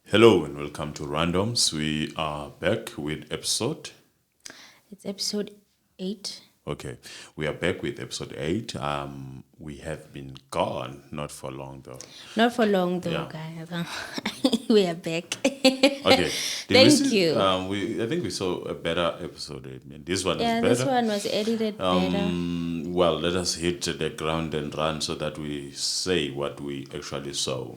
Hello and welcome to Randoms. We are back with episode. It's episode 8. Okay, we are back with episode 8. We have been gone, not for long though. Not for long though, Yeah. guys. We are back. Okay. Did we Thank see? you. I think we saw a better episode. I mean, this one is Yeah, this better. one was edited better. Well, let us hit the ground and run so that we say what we actually saw.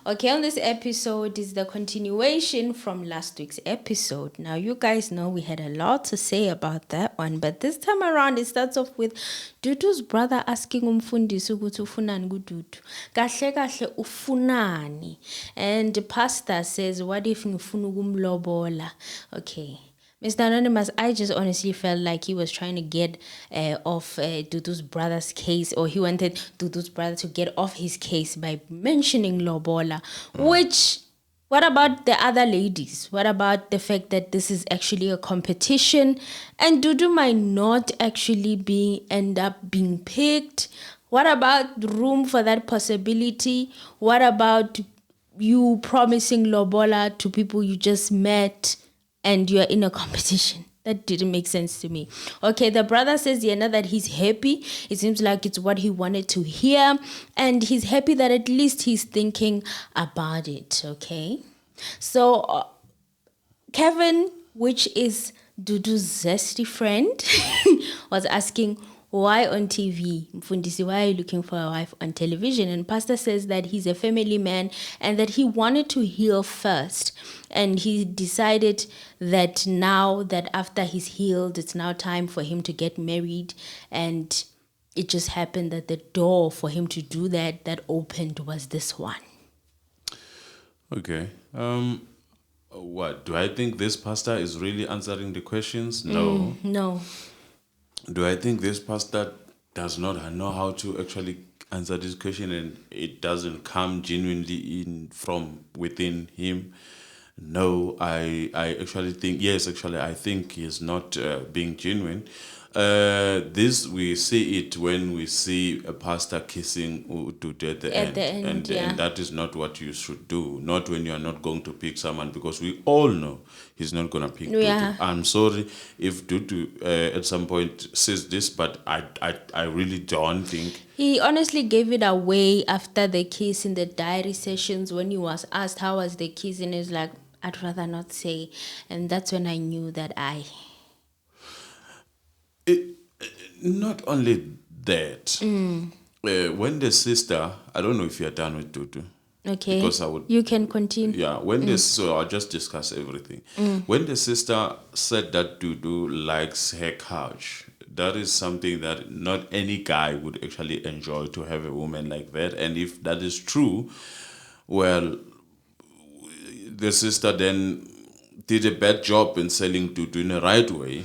Okay, on this episode is the continuation from last week's episode. Now, you guys know we had a lot to say about that one, but this time around it starts off with Dudu's brother asking umfundisi ukuthi ufunani kuDudu. Kahle kahle ufunani. And the pastor says, what if ngifuna ukumlobola? Okay. Mr. Anonymous, I just honestly felt like he was trying to get off Dudu's brother's case, or he wanted Dudu's brother to get off his case by mentioning Lobola, which, what about the other ladies? What about the fact that this is actually a competition and Dudu might not actually end up being picked? What about the room for that possibility? What about you promising Lobola to people you just met? And you're in a competition. That didn't make sense to me. Okay, the brother says, Yena, that he's happy. It seems like it's what he wanted to hear. And he's happy that at least he's thinking about it, okay? So, Kevin, which is Dudu's zesty friend, was asking, why on TV? Mfundisi, why are you looking for a wife on television? And Pastor says that he's a family man and that he wanted to heal first. And he decided that now that after he's healed, it's now time for him to get married. And it just happened that the door for him to do that opened was this one. Okay. What do I think this pastor is really answering the questions? No. No. Do I think this pastor does not know how to actually answer this question and it doesn't come genuinely in from within him? No, I actually think, yes, actually, I think he is not being genuine. This, we see it when we see a pastor kissing Dudu at the At end. the end, and, yeah. and that is not what you should do. Not when you are not going to pick someone, because we all know he's not going to pick Yeah. Dudu. I'm sorry if Dudu at some point says this, but I really don't think. He honestly gave it away after the kiss in the diary sessions when he was asked how was the kiss, and he was like, I'd rather not say. And that's when I knew that Not only that, when the sister, I don't know if you're done with Dudu. Okay. Because I would. You can continue. Yeah, so I'll just discuss everything. When the sister said that Dudu likes her couch, that is something that not any guy would actually enjoy, to have a woman like that. And if that is true, well, the sister then did a bad job in selling Dudu in the right way.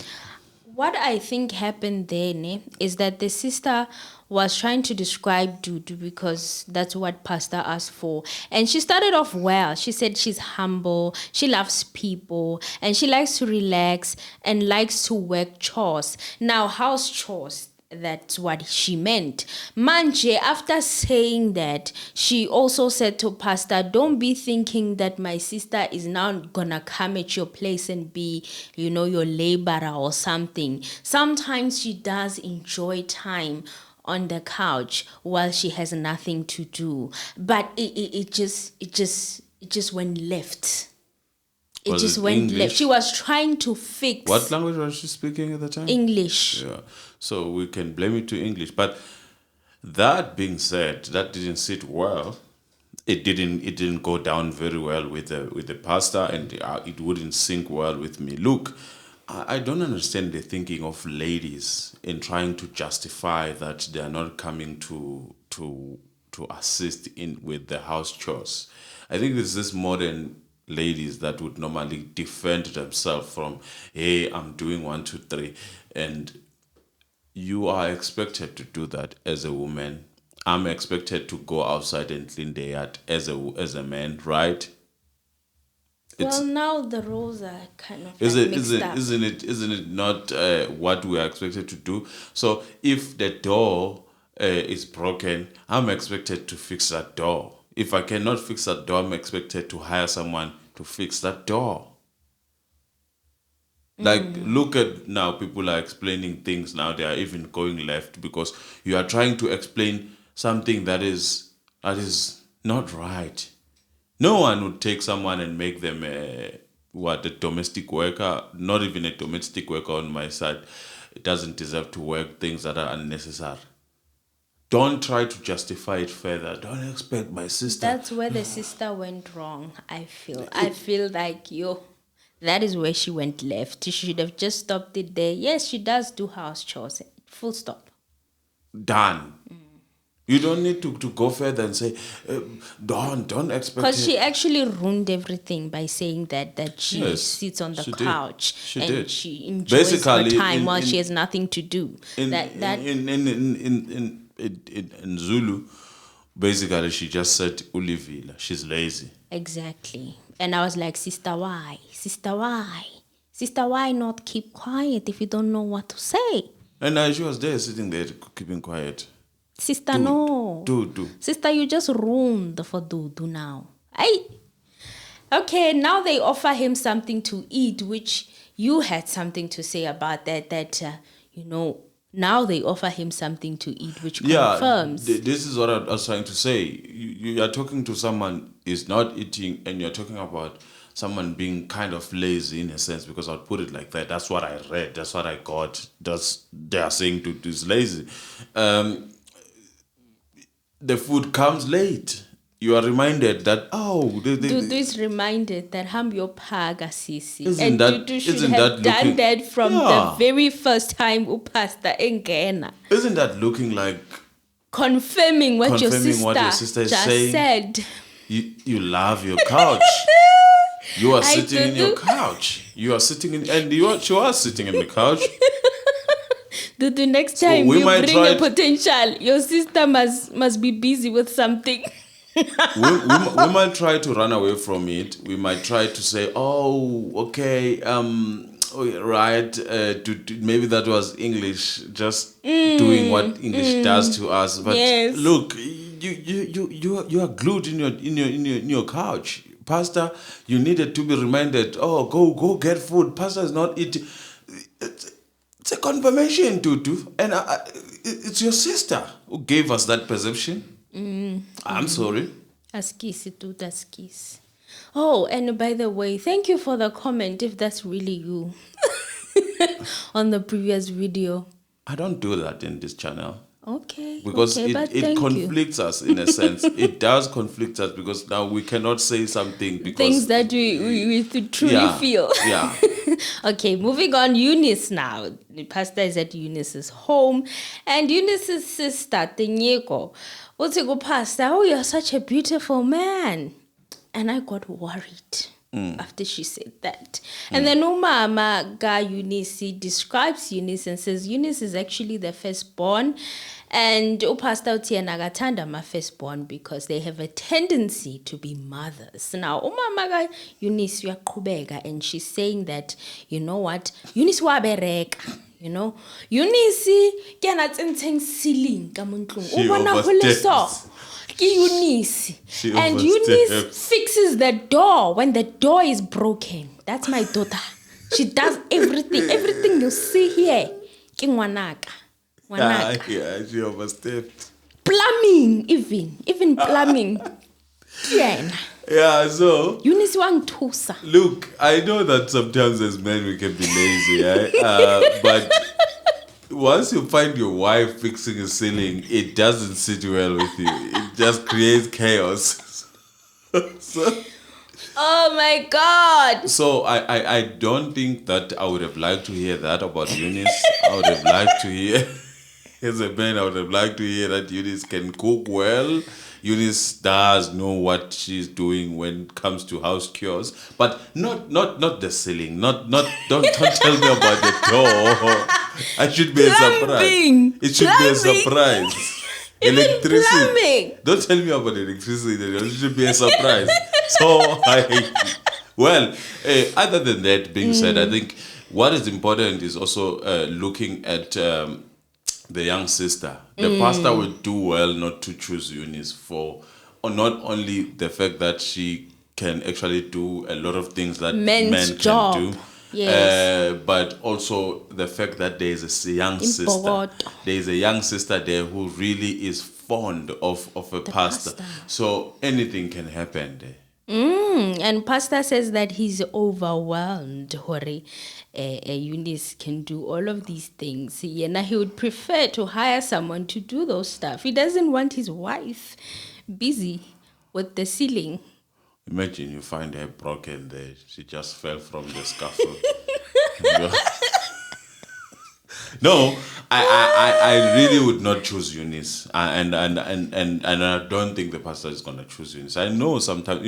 What I think happened then is that the sister was trying to describe Dudu because that's what Pastor asked for. And she started off well. She said she's humble, she loves people, and she likes to relax and likes to work chores. Now, house chores, that's what she meant. Manje, after saying that, she also said to Pastor, don't be thinking that my sister is now gonna come at your place and be, your laborer or something. Sometimes she does enjoy time on the couch while she has nothing to do. But it just went left. It Was just it went English? left. She was trying to fix What language was she speaking at the time? English. Yeah, so we can blame it to English. But that being said, that didn't sit well. It didn't go down very well with the pastor, and it wouldn't sync well with me. Look, I don't understand the thinking of ladies in trying to justify that they are not coming to assist in with the house chores. I think it's this modern ladies that would normally defend themselves from, hey, I'm doing 1, 2, 3, and you are expected to do that as a woman. I'm expected to go outside and clean the yard as a man, right? Well, now the roles are kind of Is like it mixed up. isn't it not what we are expected to do? So if the door is broken, I'm expected to fix that door. If I cannot fix that door, I'm expected to hire someone to fix that door. Like, look at now, people are explaining things now. They are even going left because you are trying to explain something that is not right. No one would take someone and make them a domestic worker. Not even a domestic worker on my side. It doesn't deserve to work things that are unnecessary. Don't try to justify it further. Don't expect my sister. That's where the sister went wrong, I feel like, that is where she went left. She should have just stopped it there. Yes, she does do house chores. Full stop. Done. You don't need to go further and say, don't expect Because it. she actually ruined everything by saying that she Yes, sits on the she did. couch She and did. she enjoys Basically, her time while she has nothing to do. In Zulu, basically she just said ulivila. She's lazy. Exactly. And I was like, sister, why? Sister, why? Sister, why not keep quiet if you don't know what to say? And she was there sitting there keeping quiet. Sister, no. Dudu. Sister, you just ruined for Dudu now. Okay, now they offer him something to eat, which you had something to say about that, now they offer him something to eat, which confirms. This is what I was trying to say. You are talking to someone is not eating, and you're talking about someone being kind of lazy in a sense, because I'll put it like that. That's what I read. That's what I got. They are saying to is lazy. The food comes late. You are reminded that Dudu is reminded that I'm your paga sisi. Isn't And that- Dudu should isn't have that done looking- that from Yeah. the very first time upasta engena. Isn't that looking like Confirming what your Confirming sister is just saying? said. you love your couch? You are I sitting in your Dudu. couch. You are sitting in, and she was sitting in the couch. Dudu, next time we you might bring try a it- potential, your sister must be busy with something. we might try to run away from it. We might try to say, okay, right, maybe that was English just doing what English does to us. But Yes. look, you are glued in your couch. Pastor, you needed to be reminded, go get food. Pastor is not eating. It's a confirmation, Tutu. And it's your sister who gave us that perception. I'm sorry. Askisi, Dudu, askisi. Oh, and by the way, thank you for the comment, if that's really you, on the previous video. I don't do that in this channel. Okay. Because okay, but it thank you. conflicts us in a sense. It does conflict us because now we cannot say something because Things that we truly feel. Yeah. Okay, moving on. Eunice now. The pastor is at Eunice's home. And Eunice's sister, Tenyeko, what's it go, Pastor? Oh, you're such a beautiful man. And I got worried after she said that. And then Umama Ga Eunice describes Eunice and says Eunice is actually the firstborn. And Pastor Utiena Gatanda my firstborn because they have a tendency to be mothers. Now, Umama Ga Eunice Yakubega, and she's saying that, you know what? Eunice wabereka. Eunice cannot intend ceiling. She oversteps. Eunice. She And oversteps. Eunice fixes the door when the door is broken. That's my daughter. She does everything. Everything you see here. Kingwanaka. Yeah, she overstepped. Plumbing, even plumbing. Yeah, so Eunice wangithusa. look, I know that sometimes as men we can be lazy, but once you find your wife fixing a ceiling, it doesn't sit well with you. It just creates chaos. Oh my God. So I don't think that I would have liked to hear that about Eunice. I would have liked to hear, as a man, I would have liked to hear that Eunice can cook well. Eunice does know what she's doing when it comes to house chores, but not the ceiling. Don't tell me about the door. I should be Plumbing. a surprise. It should be a surprise. Even Electricity. plumbing. Don't tell me about electricity. It should be a surprise. Other than that being said, I think what is important is also looking at the young sister. The pastor would do well not to choose Eunice for not only the fact that she can actually do a lot of things that Men's men job. can do, Yes. but also the fact that there is a young sister. Impogoto. There is a young sister there who really is fond of a pastor. pastor. So anything can happen there. And Pastor says that he's overwhelmed. Hore, Eunice can do all of these things. Yeah, he would prefer to hire someone to do those stuff. He doesn't want his wife busy with the ceiling. Imagine you find her broken there. She just fell from the scaffold. No, I really would not choose Eunice, and I don't think the pastor is gonna choose Eunice. I know sometimes,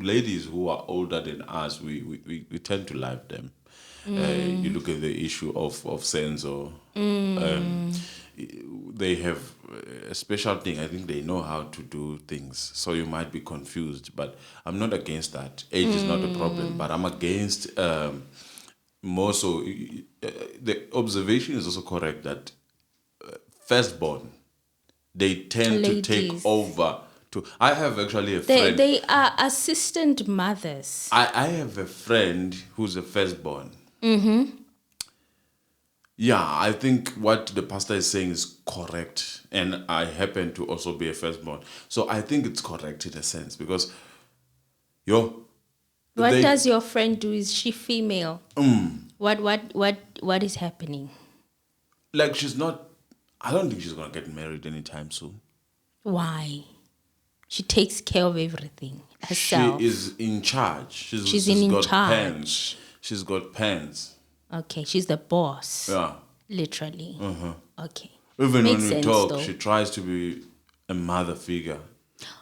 ladies who are older than us, we tend to like them. You look at the issue of Senzo. They have a special thing. I think they know how to do things. So you might be confused, but I'm not against that. Age is not a problem, but I'm against. More so, the observation is also correct that firstborn, they tend to take Ladies. over. I have actually a friend. They are assistant mothers. I have a friend who's a firstborn. Yeah, I think what the pastor is saying is correct, and I happen to also be a firstborn, so I think it's correct in a sense because, What they- does your friend do? Is she female? What is happening? like she's not. I don't think she's gonna get married anytime soon. Why? She takes care of everything herself. She is in charge. She's in got charge. Pens. She's got pens. Okay, she's the boss. Yeah. Literally. Okay. Even Makes when we sense, talk, though. she tries to be a mother figure.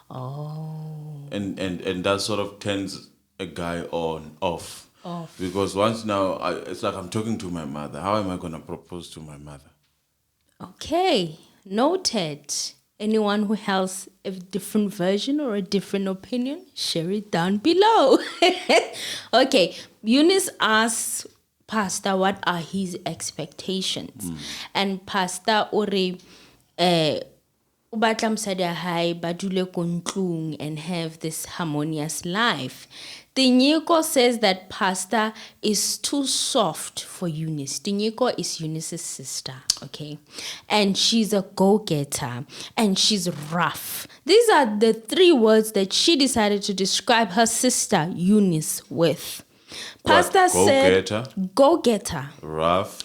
Oh. And that sort of turns a guy off. Off. Because once now, it's like I'm talking to my mother. How am I going to propose to my mother? Okay. Noted. Anyone who has a different version or a different opinion, share it down below. Okay. Eunice asks Pastor what are his expectations. And Pastor Ore o batla mosadi wa hae ba dule ko ntlong and have this harmonious life. Tinyiko says that Pastor is too soft for Eunice. Tinyiko is Eunice's sister, okay? And she's a go-getter and she's rough. These are the three words that she decided to describe her sister Eunice with. Pastor said, go-getter, rough.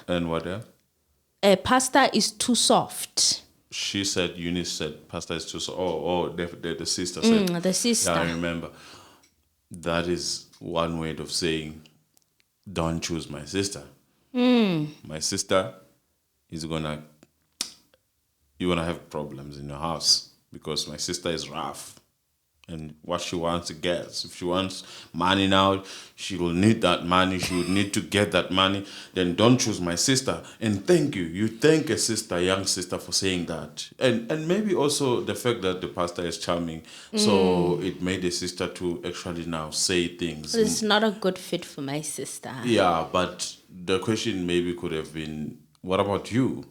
And what else? Pastor is too soft. She said, Eunice said, Pastor is too soft. The sister said. The sister. Yeah, I remember. That is one way of saying, don't choose my sister. My sister is you're gonna have problems in your house because my sister is rough. And what she wants to get. If she wants money now, she will need that money. She would need to get that money. Then don't choose my sister. And thank you. You thank a young sister for saying that. And maybe also the fact that the pastor is charming. So it made the sister to actually now say things. It's not a good fit for my sister. Yeah, but the question maybe could have been, what about you?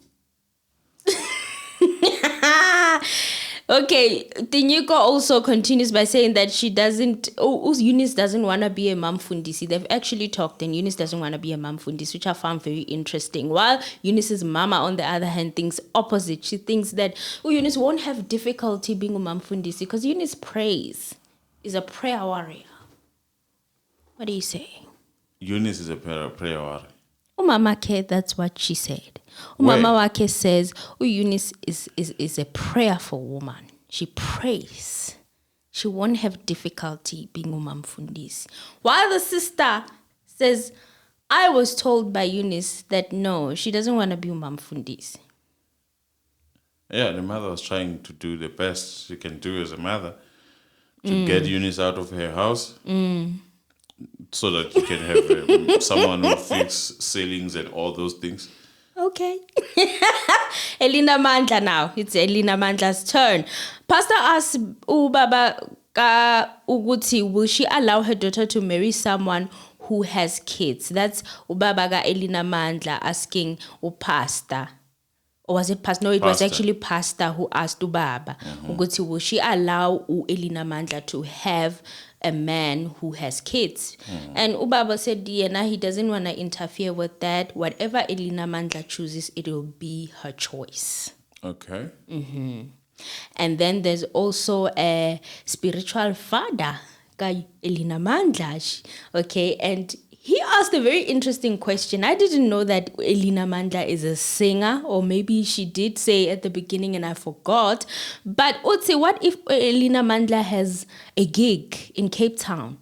Okay, Tinyiko also continues by saying that Eunice doesn't want to be a mom fundisi. They've actually talked and Eunice doesn't want to be a mom fundisi, which I found very interesting. While Eunice's mama, on the other hand, thinks opposite. She thinks that Eunice won't have difficulty being a mom fundisi because Eunice prays, is a prayer warrior. What do you say? Eunice is a prayer warrior. Mama Ke, that's what she said. Mama Wake says, Eunice is a prayerful woman. She prays. She won't have difficulty being umamfundisi. While the sister says, I was told by Eunice that no, she doesn't want to be umamfundisi. Yeah, the mother was trying to do the best she can do as a mother to get Eunice out of her house. So that you can have someone who fixes ceilings and all those things. Okay. Elena Manda now. It's Elena Manda's turn. Pastor asks Ubaba ka Uguti, will she allow her daughter to marry someone who has kids? That's Ubaba ka Elena Manda asking Pastor Or was it pastor? No, it was Pastor. actually pastor who asked Ubaba, ukuthi will she allow Elena Manda to have a man who has kids? And Ubaba said, yeah, he doesn't want to interfere with that. Whatever Elena Manda chooses, it will be her choice. Okay. And then there's also a spiritual father, Guy Elena Manda, okay, and he asked a very interesting question. I didn't know that Elena Manda is a singer, or maybe she did say at the beginning and I forgot. But Otse, what if Elena Manda has a gig in Cape Town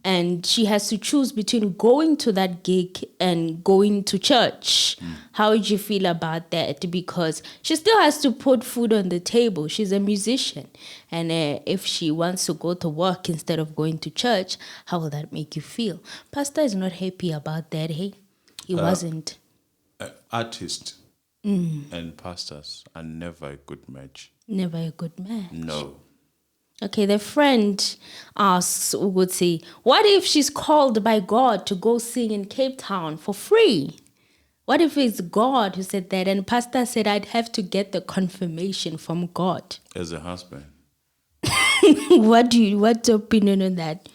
and she has to choose between going to that gig and going to church? How would you feel about that? Because she still has to put food on the table. She's a musician. And if she wants to go to work instead of going to church, how will that make you feel? Pastor is not happy about that, hey? He wasn't. Artists and pastors are never a good match. Never a good man. No. Okay, the friend asks Uguti, what if she's called by God to go sing in Cape Town for free? What if it's God who said that? And Pastor said, I'd have to get the confirmation from God. As a husband. What's your opinion on that?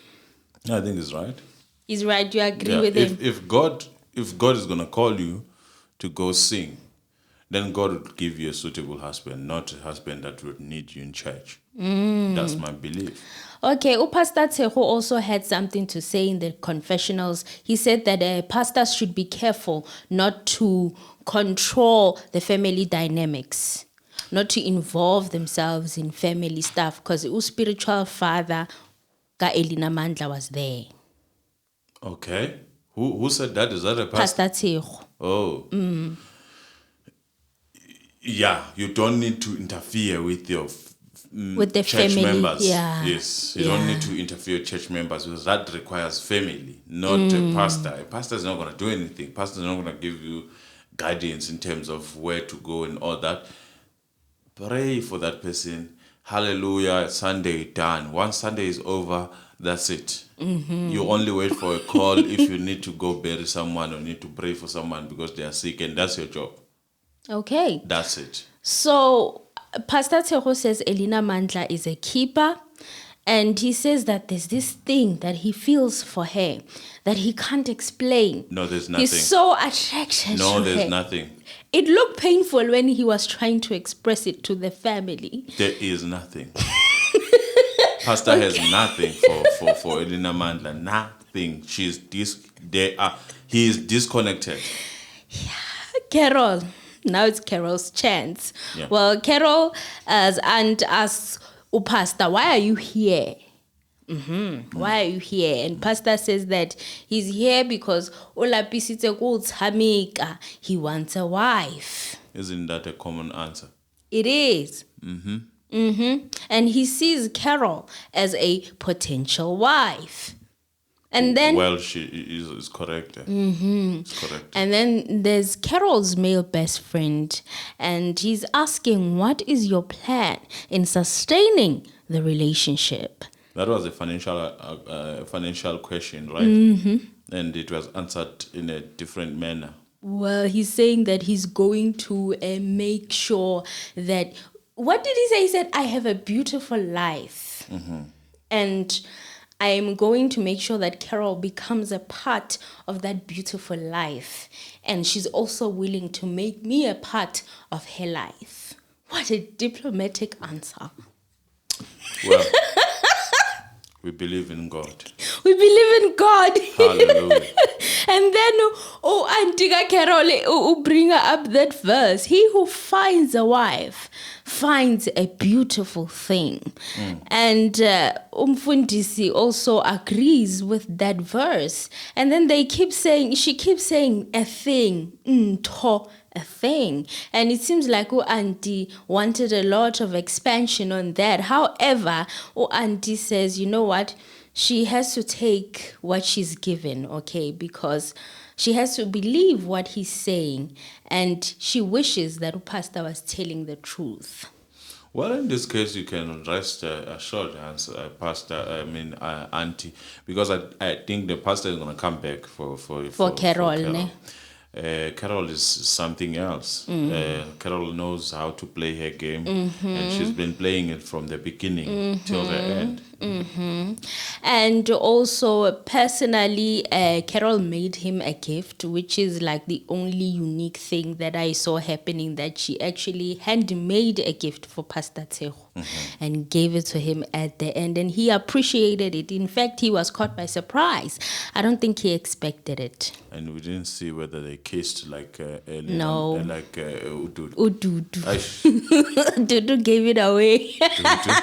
I think it's right. He's right. You agree with him? If God is gonna call you to go sing, then God would give you a suitable husband, not a husband that would need you in church. That's my belief. Okay, Pastor Teho also had something to say in the confessionals. He said that pastors should be careful not to control the family dynamics, not to involve themselves in family stuff, because the spiritual father, Ka Elena Manda, was there. Okay. Who said that? Is that a pastor? Pastor Teho. Oh. Yeah, you don't need to interfere with your With the church family. members. Yeah. Yes, you don't need to interfere with church members because that requires family, not a pastor. A pastor is not going to do anything. Pastor is not going to give you guidance in terms of where to go and all that. Pray for that person. Hallelujah, Sunday done. Once Sunday is over, that's it. You only wait for a call if you need to go bury someone or need to pray for someone because they are sick, and that's your job. Okay. That's it. So, Pastor Teho says Elena Manda is a keeper. And he says that there's this thing that he feels for her that he can't explain. No, there's nothing. He's so attracted to her. No, there's nothing. It looked painful when he was trying to express it to the family. There is nothing. Pastor has nothing for Elena Manda. Nothing. He is disconnected. Carol. Now it's Carol's chance. Yeah. Well, Carol as aunt asks Pastor, why are you here? Why are you here? And Pastor says that he's here because he wants a wife. Isn't that a common answer? It is. And he sees Carol as a potential wife. And then, well, she is correct. It's correct. And then there's Carol's male best friend, and he's asking, what is your plan in sustaining the relationship? That was a financial question, right? And it was answered in a different manner. Well, he's saying that he's going to make sure that, what did he say? He said, I have a beautiful life. And I am going to make sure that Carol becomes a part of that beautiful life. And she's also willing to make me a part of her life. What a diplomatic answer. Well, we believe in God. We believe in God. Hallelujah. And then, Auntie Carol, bring up that verse. He who finds a wife finds a beautiful thing. And Umfundisi also agrees with that verse. And then she keeps saying a thing, a thing. And it seems like Auntie wanted a lot of expansion on that. However, Auntie says, you know what? She has to take what she's given, okay? Because she has to believe what he's saying. And she wishes that Pastor was telling the truth. Well, in this case, you can rest assured, Auntie, because I think the pastor is going to come back for Carol. Carol is something else. Carol knows how to play her game, and she's been playing it from the beginning till the end. And also, personally, Carol made him a gift, which is like the only unique thing that I saw happening, that she actually handmade a gift for Pastor Tejo and gave it to him at the end. And he appreciated it. In fact, he was caught by surprise. I don't think he expected it. And we didn't see whether they kissed like No. like Ududu. Dudu. Aish, Dudu gave it away. Dudu.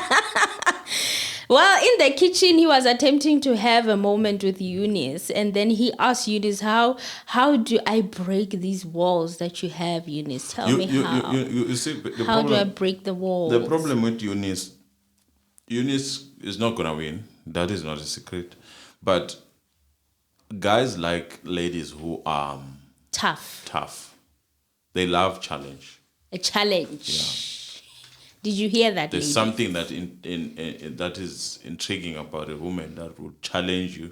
Well, in the kitchen, he was attempting to have a moment with Eunice, and then he asked Eunice, "How do I break these walls that you have, Eunice? Tell me how. You see, How do I break the walls?" The problem with Eunice is not gonna win. That is not a secret. But guys like ladies who are Tough. They love challenge. A challenge. Yeah. Did you hear that, There's lady? something that that is intriguing about a woman that will challenge you,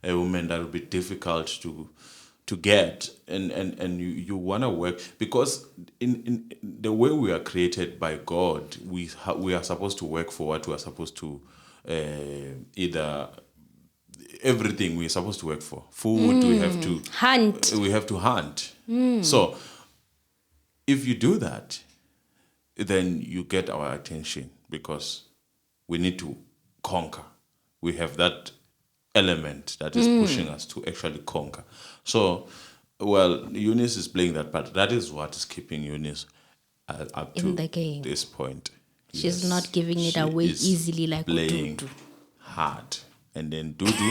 a woman that will be difficult to get, and you wanna work, because in the way we are created by God, we are supposed to work for what we are supposed to either. Everything we're supposed to work for. Food, we have to Hunt. We have to hunt. So if you do that, then you get our attention, because we need to conquer. We have that element that is pushing us to actually conquer. So, well, Eunice is playing that part. That is what is keeping Eunice up to In the game. this point. She's Yes. not giving it She away is easily like playing Dudu. hard. And then Dudu,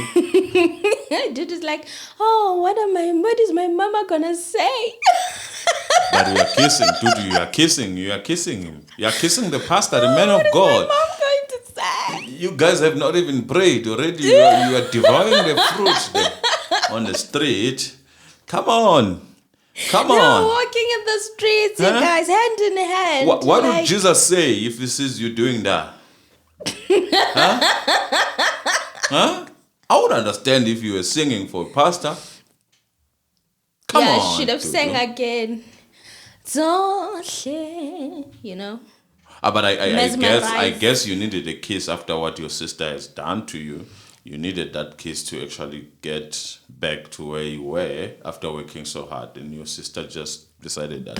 Dudu's like, "Oh, what is my mama gonna say?" but you are kissing, Dudu, you are kissing him. You are kissing the pastor, the man of God. Mom going to say? You guys have not even prayed already. You are devouring the fruit there on the street. Come on. You're walking in the streets, you Huh? guys, hand in hand. What would like- Jesus say if he sees you doing that? Huh? I would understand if you were singing for a pastor. Come yeah, on. should have Dudu. sang again. You know? But I Mesmerized. guess you needed a kiss after what your sister has done to you. You needed that kiss to actually get back to where you were after working so hard, and your sister just decided that.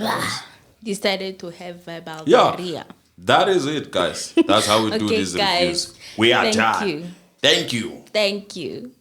Decided to have verbal Yeah, diarrhea. that is it, guys. That's how we do Okay, these guys. reviews. We are Thank done. you. Thank you. Thank you.